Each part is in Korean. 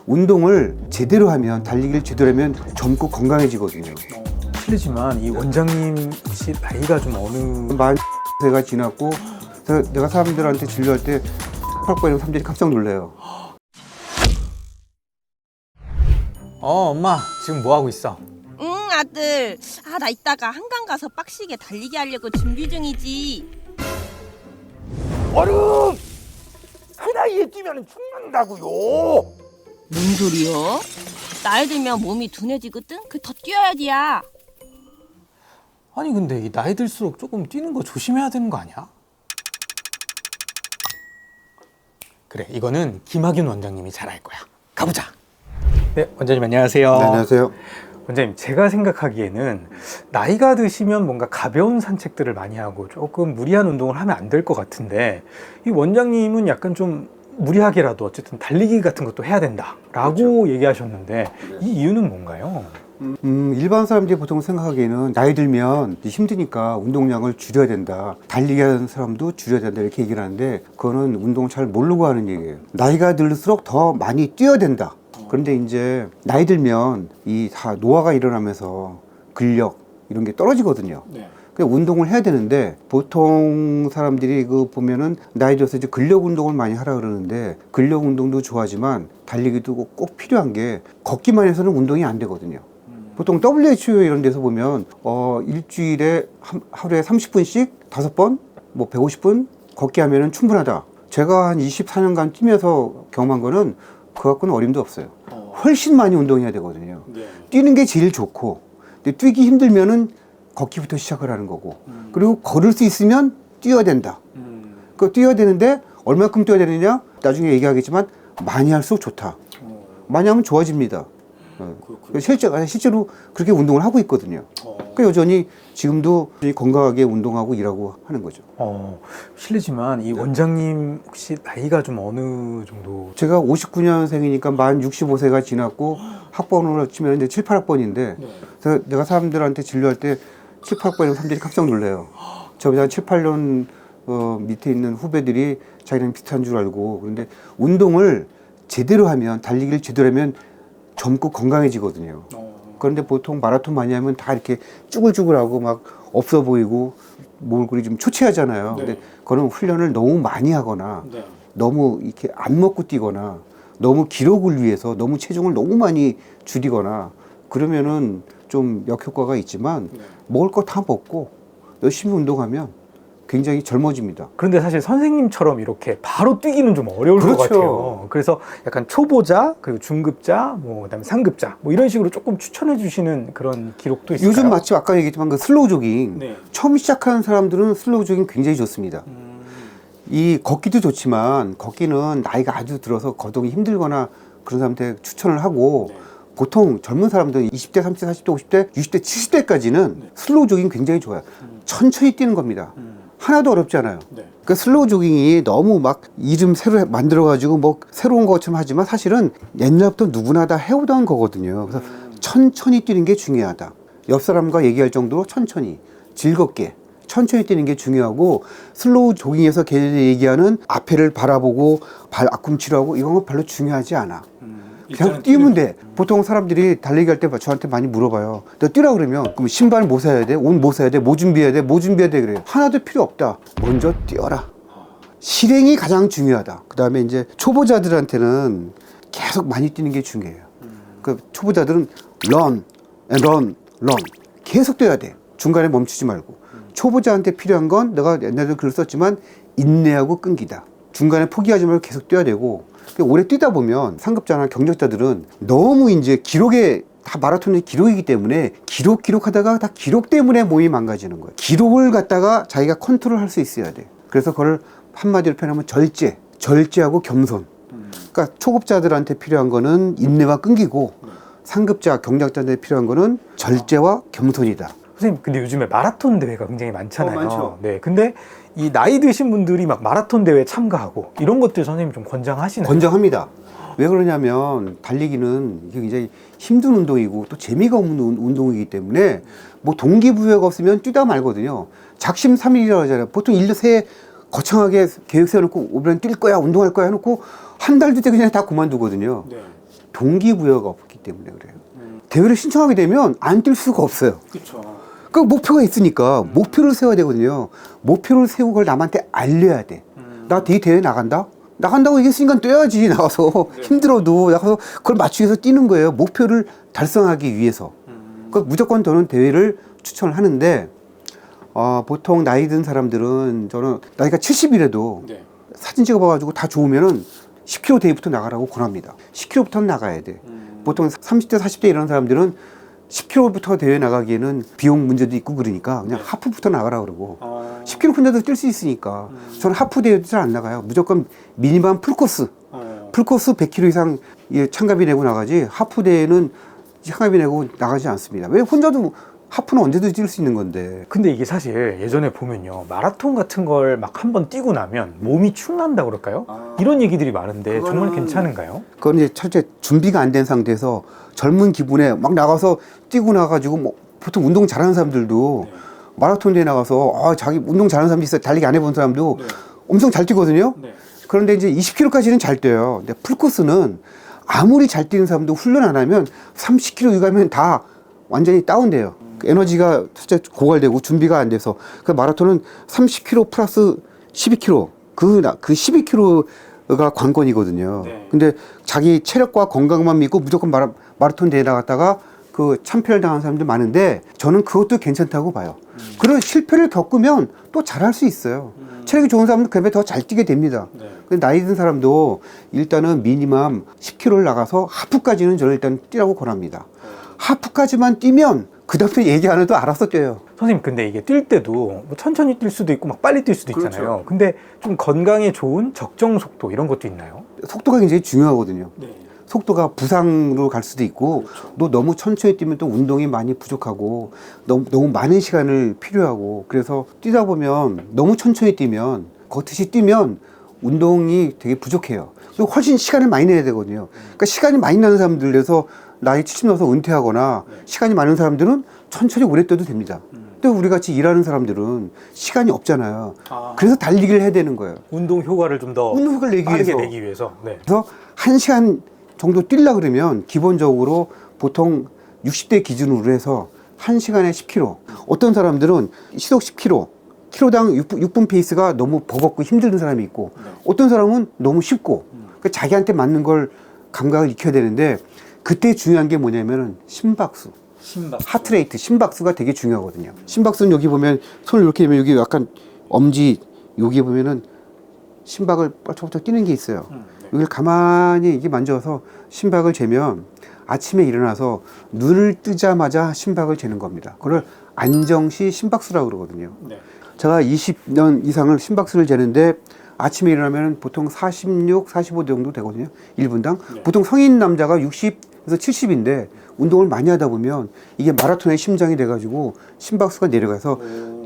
운동을 제대로 하면, 달리기를 제대로 하면 젊고 건강해지거든요. 실례지만 이 원장님 혹시 나이가 좀 어느... 40세가 지났고, 그래서 내가 사람들한테 진료할 때 팍팍거리는 사람들이 깜짝 놀래요. 엄마 지금 뭐 하고 있어? 응 아들. 나 이따가 한강 가서 빡시게 달리기 하려고 준비 중이지. 얼음! 그 나이에 뛰면 죽는다고요. 뭔 소리야? 나이 들면 몸이 둔해지거든? 더 뛰어야지야. 아니 근데 이 나이 들수록 조금 뛰는 거 조심해야 되는 거 아니야? 그래, 이거는 김학윤 원장님이 잘 알 거야. 가보자. 네, 원장님 안녕하세요. 네, 안녕하세요. 원장님, 제가 생각하기에는 나이가 드시면 뭔가 가벼운 산책들을 많이 하고 조금 무리한 운동을 하면 안 될 것 같은데, 이 원장님은 약간 좀 무리하게라도 어쨌든 달리기 같은 것도 해야 된다라고 그렇죠. 얘기하셨는데 이 이유는 뭔가요? 일반 사람들이 보통 생각하기에는 나이 들면 힘드니까 운동량을 줄여야 된다, 달리기 하는 사람도 줄여야 된다 이렇게 얘기를 하는데, 그거는 운동을 잘 모르고 하는 얘기예요. 나이가 들수록 더 많이 뛰어야 된다. 그런데 이제 나이 들면 이 다 노화가 일어나면서 근력 이런 게 떨어지거든요. 네. 그러니까 운동을 해야 되는데, 보통 사람들이 그 보면은 나이 들어서 이제 근력 운동을 많이 하라 그러는데, 근력 운동도 좋아하지만 달리기도 꼭 필요한 게, 걷기만 해서는 운동이 안 되거든요. 보통 WHO 이런 데서 보면 일주일에 하루에 30분씩 5번, 뭐 150분 걷기 하면은 충분하다. 제가 한 24년간 뛰면서 경험한 거는 그 갖고는 어림도 없어요. 훨씬 많이 운동해야 되거든요. 네. 뛰는 게 제일 좋고, 근데 뛰기 힘들면은 걷기부터 시작을 하는 거고, 그리고 걸을 수 있으면 뛰어야 된다. 그 뛰어야 되는데 얼마큼 뛰어야 되느냐? 나중에 얘기하겠지만 많이 할수록 좋다. 많이 하면 좋아집니다. 실제로 그렇게 운동을 하고 있거든요. 그러니까 여전히 지금도 건강하게 운동하고 일하고 하는 거죠. 실례지만 이 원장님 혹시 나이가 좀 어느 정도? 제가 59년생이니까 만 65세가 지났고, 학번으로 치면 이제 7, 8학번인데, 그래서 내가 사람들한테 진료할 때 7, 8학번이면 사람들이 깜짝 놀래요. 저보다 7, 8년 밑에 있는 후배들이 자기는 비슷한 줄 알고. 그런데 운동을 제대로 하면, 달리기를 제대로 하면 젊고 건강해지거든요. 그런데 보통 마라톤 많이 하면 다 이렇게 쭈글쭈글하고 막 없어 보이고 얼굴이 좀 초췌하잖아요. 근데 그거는 훈련을 너무 많이 하거나 너무 이렇게 안 먹고 뛰거나 너무 기록을 위해서 너무 체중을 너무 많이 줄이거나 그러면은 좀 역효과가 있지만, 먹을 거 다 먹고 열심히 운동하면 굉장히 젊어집니다. 그런데 사실 선생님처럼 이렇게 바로 뛰기는 좀 어려울 그렇죠. 것 같아요. 그래서 약간 초보자, 그리고 중급자, 그다음에 상급자, 이런 식으로 조금 추천해 주시는 그런 기록도 있을까요? 요즘 마침 아까 얘기했지만 그 슬로우 조깅, 처음 시작하는 사람들은 슬로우 조깅 굉장히 좋습니다. 이 걷기도 좋지만, 걷기는 나이가 아주 들어서 거동이 힘들거나 그런 사람한테 추천을 하고, 보통 젊은 사람들 20대, 30대, 40대, 50대, 60대, 70대까지는 슬로우 조깅 굉장히 좋아요. 천천히 뛰는 겁니다. 하나도 어렵지 않아요. 그러니까 슬로우 조깅이 너무 막 이름 새로 만들어가지고 뭐 새로운 것처럼 하지만, 사실은 옛날부터 누구나 다 해오던 거거든요. 그래서 천천히 뛰는 게 중요하다. 옆 사람과 얘기할 정도로 천천히, 즐겁게, 천천히 뛰는 게 중요하고, 슬로우 조깅에서 걔네들이 얘기하는 앞에를 바라보고 발 앞꿈치로 하고 이런 건 별로 중요하지 않아. 그냥 뛰면 돼. 보통 사람들이 달리기 할 때 저한테 많이 물어봐요. 너 뛰라 그러면, 그럼 신발 뭐 사야 돼? 옷 뭐 사야 돼? 뭐 준비해야 돼? 뭐 준비해야 돼? 그래요. 하나도 필요 없다. 먼저 뛰어라. 실행이 가장 중요하다. 그 다음에 이제 초보자들한테는 계속 많이 뛰는 게 중요해요. 그 초보자들은 run, and run, run. 계속 뛰어야 돼. 중간에 멈추지 말고. 초보자한테 필요한 건, 내가 옛날에도 글을 썼지만, 인내하고 끈기다. 중간에 포기하지 말고 계속 뛰어야 되고, 오래 뛰다 보면 상급자나 경력자들은 너무 이제 기록에, 다 마라톤이 기록이기 때문에 기록하다가 다 기록 때문에 몸이 망가지는 거예요. 기록을 갖다가 자기가 컨트롤 할 수 있어야 돼. 그래서 그걸 한마디로 표현하면 절제하고 겸손. 그러니까 초급자들한테 필요한 거는 인내와 끈기고, 상급자, 경력자한테 필요한 거는 절제와 겸손이다. 선생님, 근데 요즘에 마라톤 대회가 굉장히 많잖아요. 많죠. 네, 근데 이 나이 드신 분들이 막 마라톤 대회 참가하고 이런 것들 선생님 좀 권장하시나요? 권장합니다. 왜 그러냐면, 달리기는 이게 굉장히 힘든 운동이고 또 재미가 없는 운동이기 때문에, 뭐 동기부여가 없으면 뛰다 말거든요. 작심삼일이라고 하잖아요. 보통 1년 새해 거창하게 계획 세워놓고 올해는 뛸 거야, 운동할 거야 해놓고 한 달도 때 그냥 다 그만두거든요. 동기부여가 없기 때문에 그래요. 대회를 신청하게 되면 안 뛸 수가 없어요. 그렇죠. 그 목표가 있으니까 목표를 세워야 되거든요. 목표를 세우고 그걸 남한테 알려야 돼. 나 이 대회 나간다? 나간다고 얘기했으니까 뛰어야지. 나가서 힘들어도 나가서 그걸 맞추기 위해서 뛰는 거예요. 목표를 달성하기 위해서. 그 무조건 저는 대회를 추천을 하는데 보통 나이 든 사람들은 저는 나이가 70이라도 네. 사진 찍어봐가지고 다 좋으면은 10km 대회부터 나가라고 권합니다. 10km부터는 나가야 돼. 보통 30대, 40대 이런 사람들은 10km부터 대회 나가기에는 비용 문제도 있고 그러니까 그냥 하프부터 나가라 그러고 10km 혼자도 뛸 수 있으니까 저는 하프 대회도 잘 안 나가요. 무조건 미니멈 풀코스. 풀코스 100km 이상 참가비 내고 나가지 하프 대회는 참가비 내고 나가지 않습니다. 왜 혼자도 하프는 언제든 뛸 수 있는 건데. 근데 이게 사실 예전에 보면요, 마라톤 같은 걸 막 한번 뛰고 나면 몸이 축난다 그럴까요? 이런 얘기들이 많은데 정말 괜찮은가요? 그건 이제 첫째 준비가 안 된 상태에서 젊은 기분에 막 나가서 뛰고 나가지고 뭐 보통 운동 잘하는 사람들도 마라톤 대회 나가서 자기 운동 잘하는 사람도 있어요. 달리기 안 해본 사람도 엄청 잘 뛰거든요. 그런데 이제 20km까지는 잘 뛰어요. 근데 풀코스는 아무리 잘 뛰는 사람도 훈련 안 하면 30km 유가면 다 완전히 다운돼요. 에너지가 진짜 고갈되고 준비가 안 돼서 그 마라톤은 30km 플러스 12km 그 12km가 관건이거든요. 근데 자기 체력과 건강만 믿고 무조건 마라톤 대회 나갔다가 그 참패를 당한 사람들 많은데 저는 그것도 괜찮다고 봐요. 그런 실패를 겪으면 또 잘할 수 있어요. 체력이 좋은 사람은 그에 더 잘 뛰게 됩니다. 나이 든 사람도 일단은 미니멈 10km를 나가서 하프까지는 저는 일단 뛰라고 권합니다. 하프까지만 뛰면 그 다음에 얘기 안 해도 알아서 뛰어요. 선생님, 근데 이게 뛸 때도 뭐 천천히 뛸 수도 있고 막 빨리 뛸 수도 있잖아요. 그렇죠. 근데 좀 건강에 좋은 적정 속도 이런 것도 있나요? 속도가 굉장히 중요하거든요. 속도가 부상으로 갈 수도 있고 또 너무 천천히 뛰면 또 운동이 많이 부족하고 너무 많은 시간을 필요하고 그래서 뛰다 보면 너무 천천히 뛰면 겉듯이 뛰면 운동이 되게 부족해요. 그리고 훨씬 시간을 많이 내야 되거든요. 그러니까 시간이 많이 나는 사람들에서 나이 70 넘어서 은퇴하거나 시간이 많은 사람들은 천천히 오래 뛰어도 됩니다. 근데 우리 같이 일하는 사람들은 시간이 없잖아요. 그래서 달리기를 해야 되는 거예요. 운동 효과를 좀 더 운동 효과를 내기 빠르게 위해서. 내기 위해서. 네. 그래서 1시간 정도 뛰려 그러면 기본적으로 보통 60대 기준으로 해서 1시간에 10km. 어떤 사람들은 시속 10km, 킬로당 6분 페이스가 너무 버겁고 힘든 사람이 있고 어떤 사람은 너무 쉽고 그러니까 자기한테 맞는 걸 감각을 익혀야 되는데 그때 중요한 게 뭐냐면은 심박수. 하트레이트, 심박수가 되게 중요하거든요. 심박수는 여기 보면 손을 이렇게 하면 여기 약간 엄지 여기 보면은 심박을 뻘쩍뻘쩍 뛰는 게 있어요. 여기를 가만히 이게 만져서 심박을 재면 아침에 일어나서 눈을 뜨자마자 심박을 재는 겁니다. 그걸 안정시 심박수라고 그러거든요. 제가 20년 이상을 심박수를 재는데 아침에 일어나면 보통 46, 45 정도 되거든요. 1분당. 보통 성인 남자가 60에서 70인데 운동을 많이 하다 보면 이게 마라톤의 심장이 돼가지고 심박수가 내려가서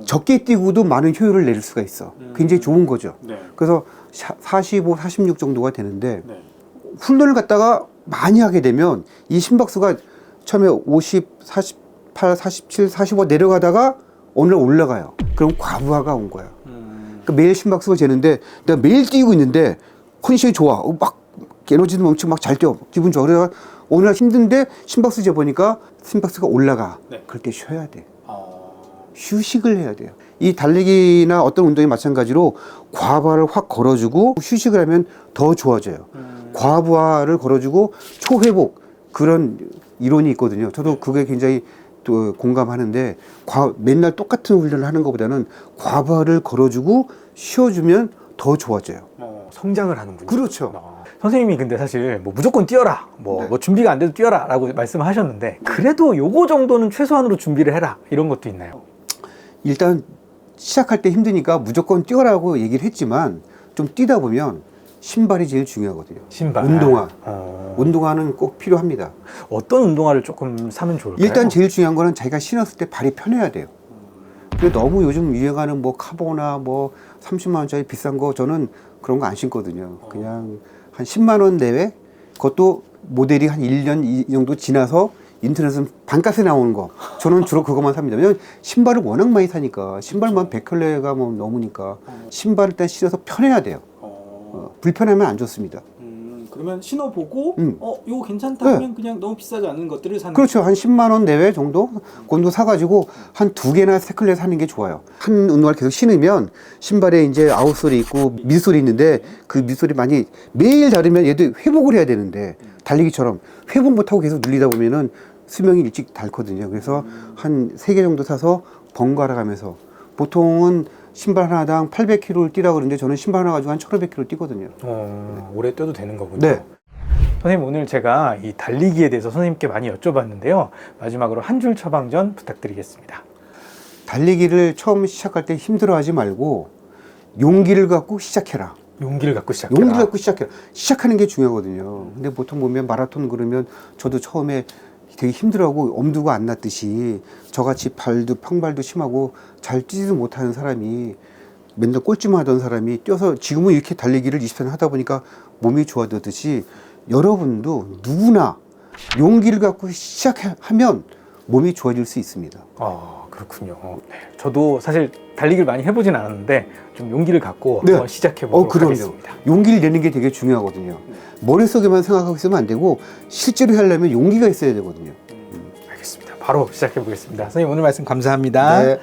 적게 뛰고도 많은 효율을 낼 수가 있어. 굉장히 좋은 거죠. 그래서 45, 46 정도가 되는데 훈련을 갖다가 많이 하게 되면 이 심박수가 처음에 50, 48, 47, 45 내려가다가 어느 날 올라가요. 그럼 과부하가 온 거야. 그러니까 매일 심박수가 재는데 내가 매일 뛰고 있는데 컨디션이 좋아. 막 에너지도 넘치고 막 잘 뛰어. 기분 좋아. 그래서 어느 날 힘든데 심박수 재보니까 심박수가 올라가. 그럴 때 쉬어야 돼. 휴식을 해야 돼요. 이 달리기나 어떤 운동이 마찬가지로 과부하를 확 걸어주고 휴식을 하면 더 좋아져요. 과부하를 걸어주고 초회복 그런 이론이 있거든요. 저도 그게 굉장히 또 공감하는데 맨날 똑같은 훈련을 하는 것보다는 과부하를 걸어주고 쉬어주면 더 좋아져요. 성장을 하는군요. 그렇죠. 선생님이 근데 사실 뭐 무조건 뛰어라, 뭐 준비가 안 돼도 뛰어라라고 말씀하셨는데 그래도 요거 정도는 최소한으로 준비를 해라 이런 것도 있나요? 일단 시작할 때 힘드니까 무조건 뛰어라고 얘기를 했지만 좀 뛰다 보면 신발이 제일 중요하거든요. 신발. 운동화. 운동화는 꼭 필요합니다. 어떤 운동화를 조금 사면 좋을까요? 일단 제일 중요한 거는 자기가 신었을 때 발이 편해야 돼요. 근데 너무 요즘 유행하는 뭐 카보나 뭐 30만 원짜리 비싼 거 저는 그런 거 안 신거든요. 그냥 한 10만 원 내외? 그것도 모델이 한 1년 이 정도 지나서 인터넷은 반값에 나오는 거. 저는 주로 그것만 삽니다. 왜냐면 신발을 워낙 많이 사니까 신발만 100켤레가 뭐 넘으니까 신발을 일단 신어서 편해야 돼요. 불편하면 안 좋습니다. 그러면 신어보고 이거 괜찮다 네. 하면 그냥 너무 비싸지 않은 것들을 사는 그렇죠. 한 10만 원 내외 정도? 그 정도 사가지고 한 2개나 3켤레 사는 게 좋아요. 한 운동화를 계속 신으면 신발에 이제 아웃솔이 있고 mid솔이 있는데 그 mid솔이 많이 매일 다르면 얘도 회복을 해야 되는데 달리기처럼 회복 못하고 계속 눌리다 보면은 수명이 일찍 닳거든요. 그래서 한 3개 정도 사서 번갈아 가면서 보통은 신발 하나당 800km를 뛰라고 그러는데 저는 신발 하나 가지고 한 1500km 뛰거든요. 오래 뛰어도 되는 거군요. 네. 선생님, 오늘 제가 이 달리기에 대해서 선생님께 많이 여쭤봤는데요. 마지막으로 한 줄 처방전 부탁드리겠습니다. 달리기를 처음 시작할 때 힘들어하지 말고 용기를 갖고 시작해라. 용기를 갖고 시작해라. 용기 갖고 시작해라. 시작하는 게 중요하거든요. 근데 보통 보면 마라톤 그러면 저도 처음에 되게 힘들어하고 엄두가 안 났듯이 저같이 발도 평발도 심하고 잘 뛰지도 못하는 사람이 맨날 꼴찌만 하던 사람이 뛰어서 지금은 이렇게 달리기를 20년 하다 보니까 몸이 좋아졌듯이 여러분도 누구나 용기를 갖고 시작하면 몸이 좋아질 수 있습니다. 그렇군요. 네. 저도 사실 달리기를 많이 해보진 않았는데 좀 용기를 갖고 네. 한번 시작해보도록 그럼요. 하겠습니다. 용기를 내는 게 되게 중요하거든요. 머릿속에만 생각하고 있으면 안 되고 실제로 하려면 용기가 있어야 되거든요. 알겠습니다. 바로 시작해보겠습니다. 선생님, 오늘 말씀 감사합니다. 네.